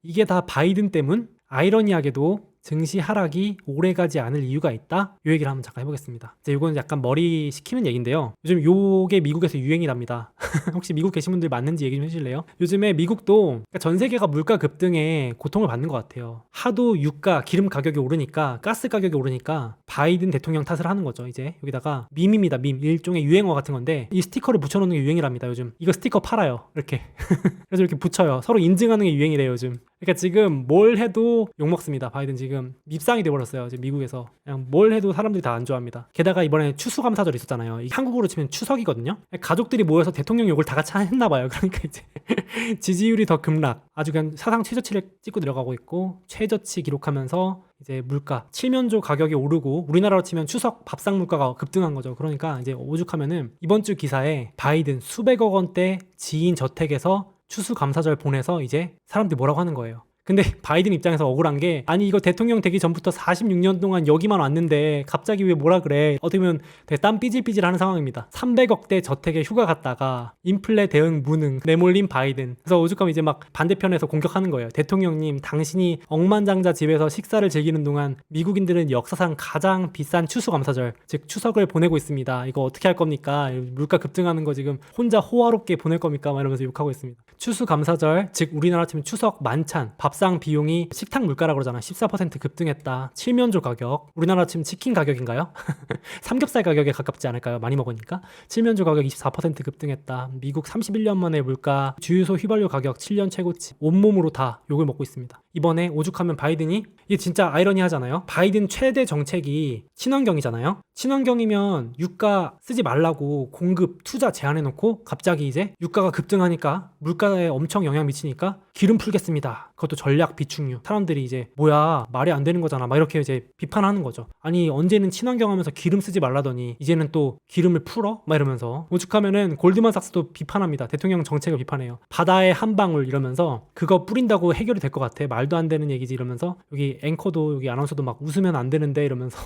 이게 다 바이든 때문? 아이러니하게도 증시 하락이 오래가지 않을 이유가 있다? 이 얘기를 한번 잠깐 해보겠습니다. 이제 이건 약간 머리 식히는 얘기인데요. 요즘 요게 미국에서 유행이랍니다. 혹시 미국 계신 분들 맞는지 얘기 좀 해주실래요? 요즘에 미국도 전 세계가 물가 급등에 고통을 받는 것 같아요. 하도 유가, 기름 가격이 오르니까, 가스 가격이 오르니까 바이든 대통령 탓을 하는 거죠. 이제 여기다가 밈입니다. 밈. 일종의 유행어 같은 건데 이 스티커를 붙여놓는 게 유행이랍니다. 요즘. 이거 스티커 팔아요. 이렇게. 그래서 이렇게 붙여요. 서로 인증하는 게 유행이래요. 요즘. 그러니까 지금 뭘 해도 욕먹습니다. 바이든 지금 밉상이 돼버렸어요. 지금 미국에서. 그냥 뭘 해도 사람들이 다 안 좋아합니다. 게다가 이번에 추수감사절 있었잖아요. 한국으로 치면 추석이거든요. 가족들이 모여서 대통령 욕을 다 같이 했나봐요. 그러니까 이제 지지율이 더 급락. 아주 그냥 사상 최저치를 찍고 들어가고 있고 최저치 기록하면서 이제 물가, 칠면조 가격이 오르고 우리나라로 치면 추석 밥상 물가가 급등한 거죠. 그러니까 이제 오죽하면은 이번 주 기사에 바이든 수백억 원대 지인 저택에서 추수감사절 보내서 이제 사람들이 뭐라고 하는 거예요. 근데 바이든 입장에서 억울한 게 아니 이거 대통령 되기 전부터 46년 동안 여기만 왔는데 갑자기 왜 뭐라 그래. 어떻게 보면 되게 땀 삐질삐질 하는 상황입니다. 300억대 저택에 휴가 갔다가 인플레 대응 무능 내몰린 바이든. 그래서 오죽하면 이제 막 반대편에서 공격하는 거예요. 대통령님 당신이 억만장자 집에서 식사를 즐기는 동안 미국인들은 역사상 가장 비싼 추수감사절 즉 추석을 보내고 있습니다. 이거 어떻게 할 겁니까? 물가 급등하는 거 지금 혼자 호화롭게 보낼 겁니까? 막 이러면서 욕하고 있습니다. 추수감사절 즉 우리나라 치면 추석 만찬 밥상 비용이 식탁 물가라고 그러잖아. 14% 급등했다. 칠면조 가격. 우리나라 지금 치킨 가격인가요? 삼겹살 가격에 가깝지 않을까요? 많이 먹으니까. 칠면조 가격 24% 급등했다. 미국 31년 만에 물가. 주유소 휘발유 가격 7년 최고치. 온몸으로 다 욕을 먹고 있습니다. 이번에 오죽하면 바이든이 이게 진짜 아이러니하잖아요. 바이든 최대 정책이 친환경이잖아요. 친환경이면 유가 쓰지 말라고 공급 투자 제한해놓고 갑자기 이제 유가가 급등하니까 물가에 엄청 영향 미치니까 기름 풀겠습니다. 그것도 전략 비축유. 사람들이 이제 뭐야 말이 안 되는 거잖아 막 이렇게 이제 비판하는 거죠. 아니 언제는 친환경 하면서 기름 쓰지 말라더니 이제는 또 기름을 풀어? 막 이러면서 오죽하면은 골드만삭스도 비판합니다. 대통령 정책을 비판해요. 바다의 한 방울 이러면서 그거 뿌린다고 해결이 될 것 같아. 말도 안 되는 얘기지 이러면서 여기 앵커도 여기 아나운서도 막 웃으면 안 되는데 이러면서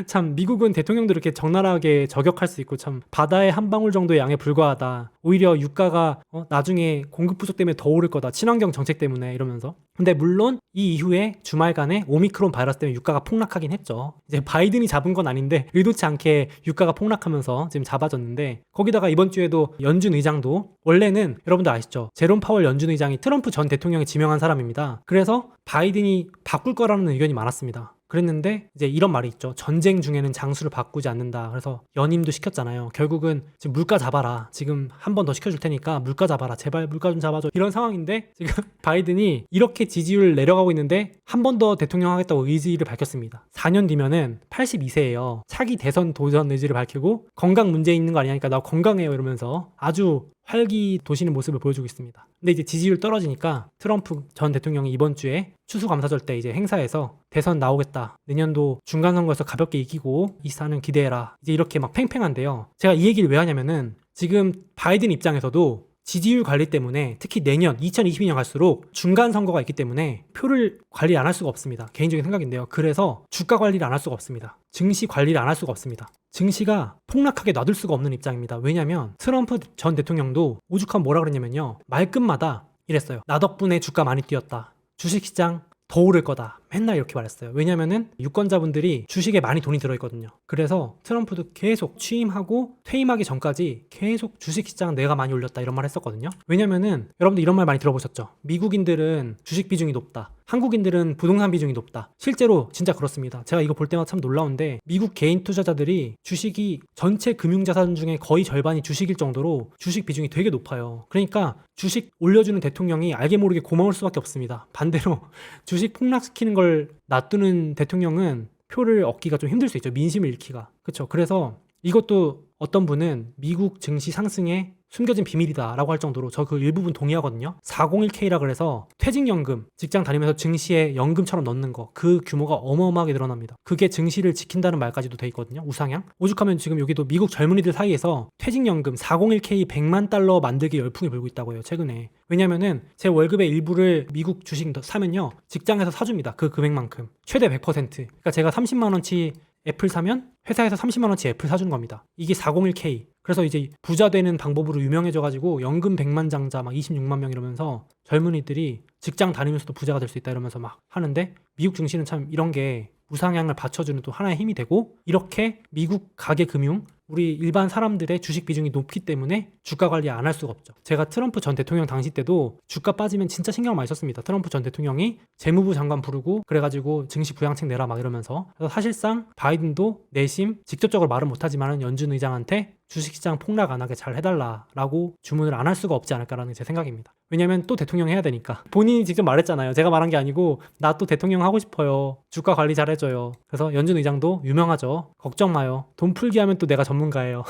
참 미국은 대통령도 이렇게 적나라하게 저격할 수 있고 참 바다의 한 방울 정도의 양에 불과하다. 오히려 유가가 나중에 공급 부족 때문에 더 오를 거다. 친환경 정책 때문에 이러면서. 근데 물론 이 이후에 주말간에 오미크론 바이러스 때문에 유가가 폭락하긴 했죠. 이제 바이든이 잡은 건 아닌데 의도치 않게 유가가 폭락하면서 지금 잡아졌는데 거기다가 이번 주에도 연준 의장도 원래는 여러분들 아시죠? 제롬 파월 연준 의장이 트럼프 전 대통령이 지명한 사람입니다. 그래서 바이든이 바꿀 거라는 의견이 많았습니다. 그랬는데 이제 이런 말이 있죠. 전쟁 중에는 장수를 바꾸지 않는다. 그래서 연임도 시켰잖아요. 결국은 지금 물가 잡아라. 지금 한 번 더 시켜줄 테니까 물가 잡아라. 제발 물가 좀 잡아줘. 이런 상황인데 지금 바이든이 이렇게 지지율 내려가고 있는데 한 번 더 대통령 하겠다고 의지를 밝혔습니다. 4년 뒤면은 82세예요. 차기 대선 도전 의지를 밝히고 건강 문제 있는 거 아니냐니까 나 건강해요 이러면서 아주 활기 도시는 모습을 보여주고 있습니다. 근데 이제 지지율 떨어지니까 트럼프 전 대통령이 이번 주에 추수감사절 때 이제 행사에서 대선 나오겠다. 내년도 중간선거에서 가볍게 이기고 24년 기대해라. 이제 이렇게 막 팽팽한데요. 제가 이 얘기를 왜 하냐면은 지금 바이든 입장에서도 지지율 관리 때문에 특히 내년 2022년 갈수록 중간 선거가 있기 때문에 표를 관리 안 할 수가 없습니다. 개인적인 생각인데요. 그래서 주가 관리를 안 할 수가 없습니다. 증시 관리를 안 할 수가 없습니다. 증시가 폭락하게 놔둘 수가 없는 입장입니다. 왜냐하면 트럼프 전 대통령도 오죽하면 뭐라 그랬냐면요. 말끝마다 이랬어요. 나 덕분에 주가 많이 뛰었다. 주식시장 더 오를 거다. 맨날 이렇게 말했어요. 왜냐면은 유권자분들이 주식에 많이 돈이 들어있거든요. 그래서 트럼프도 계속 취임하고 퇴임하기 전까지 계속 주식시장 내가 많이 올렸다 이런 말 했었거든요. 왜냐면은 여러분들 이런 말 많이 들어보셨죠? 미국인들은 주식 비중이 높다. 한국인들은 부동산 비중이 높다. 실제로 진짜 그렇습니다. 제가 이거 볼 때마다 참 놀라운데 미국 개인 투자자들이 주식이 전체 금융자산 중에 거의 절반이 주식일 정도로 주식 비중이 되게 높아요. 그러니까 주식 올려주는 대통령이 알게 모르게 고마울 수밖에 없습니다. 반대로 주식 폭락시키는 걸 놔두는 대통령은 표를 얻기가 좀 힘들 수 있죠. 민심을 잃기가. 그렇죠. 그래서 이것도 어떤 분은 미국 증시 상승의 숨겨진 비밀이다 라고 할 정도로 저 그 일부분 동의하거든요. 401k라 그래서 퇴직연금, 직장 다니면서 증시에 연금처럼 넣는 거 그 규모가 어마어마하게 늘어납니다. 그게 증시를 지킨다는 말까지도 돼 있거든요. 우상향. 오죽하면 지금 여기도 미국 젊은이들 사이에서 퇴직연금 401k 100만 달러 만들기 열풍이 불고 있다고 해요. 최근에. 왜냐면은 제 월급의 일부를 미국 주식 사면요. 직장에서 사줍니다. 그 금액만큼. 최대 100%. 그러니까 제가 30만 원치 애플 사면 회사에서 30만 원치 애플 사주는 겁니다. 이게 401k. 그래서 이제 부자 되는 방법으로 유명해져가지고 연금 100만 장자 막 26만 명 이러면서 젊은이들이 직장 다니면서도 부자가 될 수 있다 이러면서 막 하는데, 미국 증시는 참 이런 게 우상향을 받쳐주는 또 하나의 힘이 되고, 이렇게 미국 가계금융, 우리 일반 사람들의 주식 비중이 높기 때문에 주가 관리 안 할 수가 없죠. 제가 트럼프 전 대통령 당시 때도 주가 빠지면 진짜 신경 많이 썼습니다. 트럼프 전 대통령이 재무부 장관 부르고 그래가지고 증시 부양책 내라 막 이러면서. 그래서 사실상 바이든도 내심 직접적으로 말은 못하지만 연준 의장한테 주식시장 폭락 안 하게 잘 해달라라고 주문을 안 할 수가 없지 않을까라는 제 생각입니다. 왜냐면 또 대통령 해야 되니까. 본인이 직접 말했잖아요. 제가 말한 게 아니고 나 또 대통령 하고 싶어요. 주가 관리 잘 해줘요. 그래서 연준 의장도 유명하죠. 걱정 마요. 돈 풀기 하면 또 내가 전문가예요.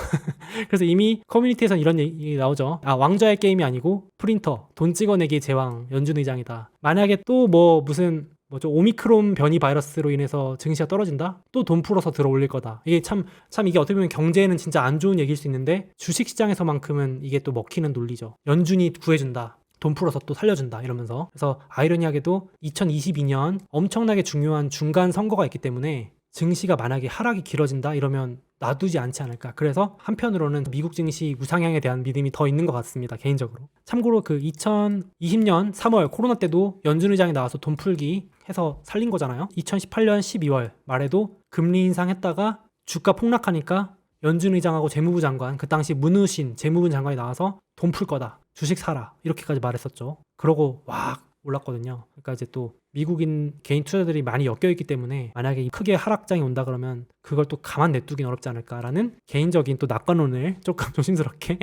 그래서 이미 커뮤니티에선 이런 얘기 나오죠. 아, 왕좌의 게임이 아니고 프린터, 돈 찍어내기의 제왕 연준 의장이다. 만약에 또 뭐 무슨 뭐죠, 오미크론 변이 바이러스로 인해서 증시가 떨어진다? 또 돈 풀어서 들어 올릴 거다. 이게 참 이게 어떻게 보면 경제에는 진짜 안 좋은 얘기일 수 있는데 주식시장에서만큼은 이게 또 먹히는 논리죠. 연준이 구해준다. 돈 풀어서 또 살려준다 이러면서. 그래서 아이러니하게도 2022년 엄청나게 중요한 중간 선거가 있기 때문에 증시가 만약에 하락이 길어진다 이러면 놔두지 않지 않을까. 그래서 한편으로는 미국 증시 우상향에 대한 믿음이 더 있는 것 같습니다, 개인적으로. 참고로 그 2020년 3월 코로나 때도 연준 의장이 나와서 돈 풀기 해서 살린 거잖아요. 2018년 12월 말에도 금리 인상했다가 주가 폭락하니까 연준 의장하고 재무부 장관, 그 당시 문우신 재무부 장관이 나와서 돈 풀 거다, 주식 사라, 이렇게까지 말했었죠. 그러고 와 올랐거든요. 그러니까 이제 또 미국인 개인 투자들이 많이 엮여있기 때문에 만약에 크게 하락장이 온다 그러면 그걸 또 가만 냅두긴 어렵지 않을까라는 개인적인 또 낙관론을 조금 조심스럽게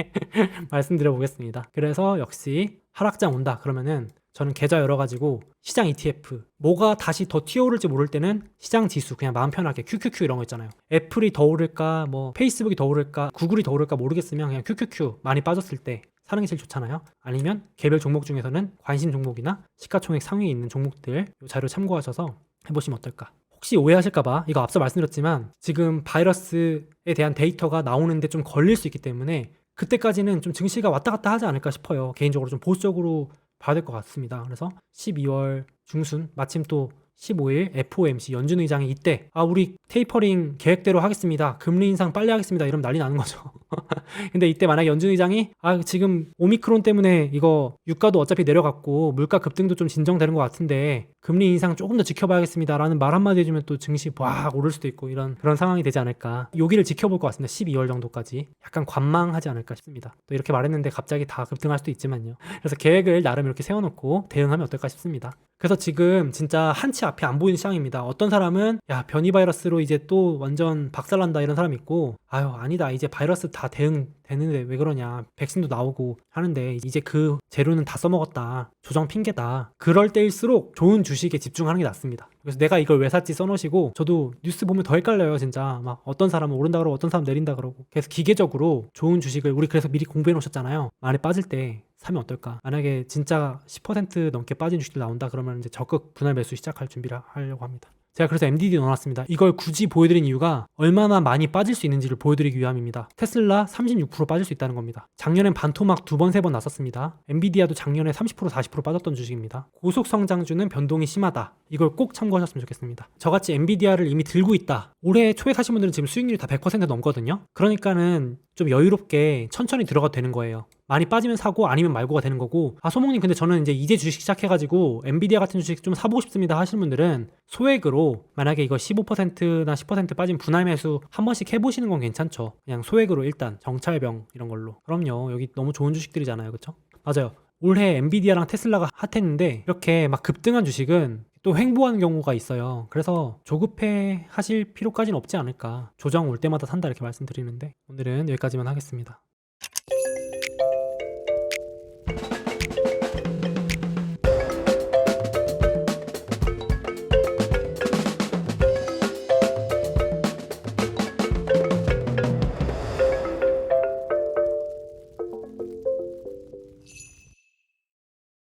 말씀드려 보겠습니다. 그래서 역시 하락장 온다 그러면은 저는 계좌 열어가지고 시장 ETF, 뭐가 다시 더 튀어오를지 모를 때는 시장 지수 그냥 마음 편하게 QQQ 이런 거 있잖아요. 애플이 더 오를까, 뭐 페이스북이 더 오를까, 구글이 더 오를까 모르겠으면 그냥 QQQ 많이 빠졌을 때 사는 게 제일 좋잖아요. 아니면 개별 종목 중에서는 관심 종목이나 시가총액 상위에 있는 종목들 이 자료 참고하셔서 해보시면 어떨까. 혹시 오해하실까봐 이거 앞서 말씀드렸지만 지금 바이러스에 대한 데이터가 나오는데 좀 걸릴 수 있기 때문에 그때까지는 좀 증시가 왔다 갔다 하지 않을까 싶어요. 개인적으로 좀 보수적으로 봐야 될 것 같습니다. 그래서 12월 중순 마침 또 15일 FOMC 연준 의장이 이때 우리 테이퍼링 계획대로 하겠습니다. 금리 인상 빨리 하겠습니다. 이러면 난리 나는 거죠. 근데 이때 만약에 연준 의장이 지금 오미크론 때문에 이거 유가도 어차피 내려갔고 물가 급등도 좀 진정되는 것 같은데 금리 인상 조금 더 지켜봐야겠습니다 라는 말 한마디 해주면 또 증시 확 오를 수도 있고 그런 상황이 되지 않을까. 여기를 지켜볼 것 같습니다. 12월 정도까지 약간 관망하지 않을까 싶습니다. 또 이렇게 말했는데 갑자기 다 급등할 수도 있지만요. 그래서 계획을 나름 이렇게 세워놓고 대응하면 어떨까 싶습니다. 그래서 지금 진짜 한치 앞이 안 보이는 시장입니다. 어떤 사람은 야 변이 바이러스로 이제 또 완전 박살난다 이런 사람 있고 아니다 이제 바이러스 다 대응되는데 왜 그러냐, 백신도 나오고 하는데 이제 그 재료는 다 써먹었다, 조정 핑계다, 그럴 때일수록 좋은 주식에 집중하는 게 낫습니다. 그래서 내가 이걸 왜 샀지 써놓으시고, 저도 뉴스 보면 더 헷갈려요 진짜. 막 어떤 사람은 오른다 그러고 어떤 사람은 내린다 그러고. 그래서 기계적으로 좋은 주식을 우리 그래서 미리 공부해 놓으셨잖아요. 많이 빠질 때 사면 어떨까. 만약에 진짜 10% 넘게 빠진 주식들 나온다 그러면 이제 적극 분할 매수 시작할 준비를 하려고 합니다. 제가 그래서 MDD 넣어놨습니다. 이걸 굳이 보여드린 이유가 얼마나 많이 빠질 수 있는지를 보여드리기 위함입니다. 테슬라 36% 빠질 수 있다는 겁니다. 작년엔 반토막 2번, 3번 났었습니다. 엔비디아도 작년에 30%, 40% 빠졌던 주식입니다. 고속성장주는 변동이 심하다. 이걸 꼭 참고하셨으면 좋겠습니다. 저같이 엔비디아를 이미 들고 있다. 올해 초에 사신 분들은 지금 수익률이 다 100% 넘거든요. 그러니까는 좀 여유롭게 천천히 들어가도 되는 거예요. 많이 빠지면 사고 아니면 말고가 되는 거고. 소몽님 근데 저는 이제 주식 시작해가지고 엔비디아 같은 주식 좀 사보고 싶습니다 하시는 분들은 소액으로 만약에 이거 15%나 10% 빠진 분할 매수 한 번씩 해보시는 건 괜찮죠. 그냥 소액으로 일단 정찰병 이런 걸로. 그럼요, 여기 너무 좋은 주식들이잖아요, 그쵸? 맞아요. 올해 엔비디아랑 테슬라가 핫했는데 이렇게 막 급등한 주식은 또 횡보하는 경우가 있어요. 그래서 조급해 하실 필요까지는 없지 않을까. 조정 올 때마다 산다 이렇게 말씀드리는데 오늘은 여기까지만 하겠습니다.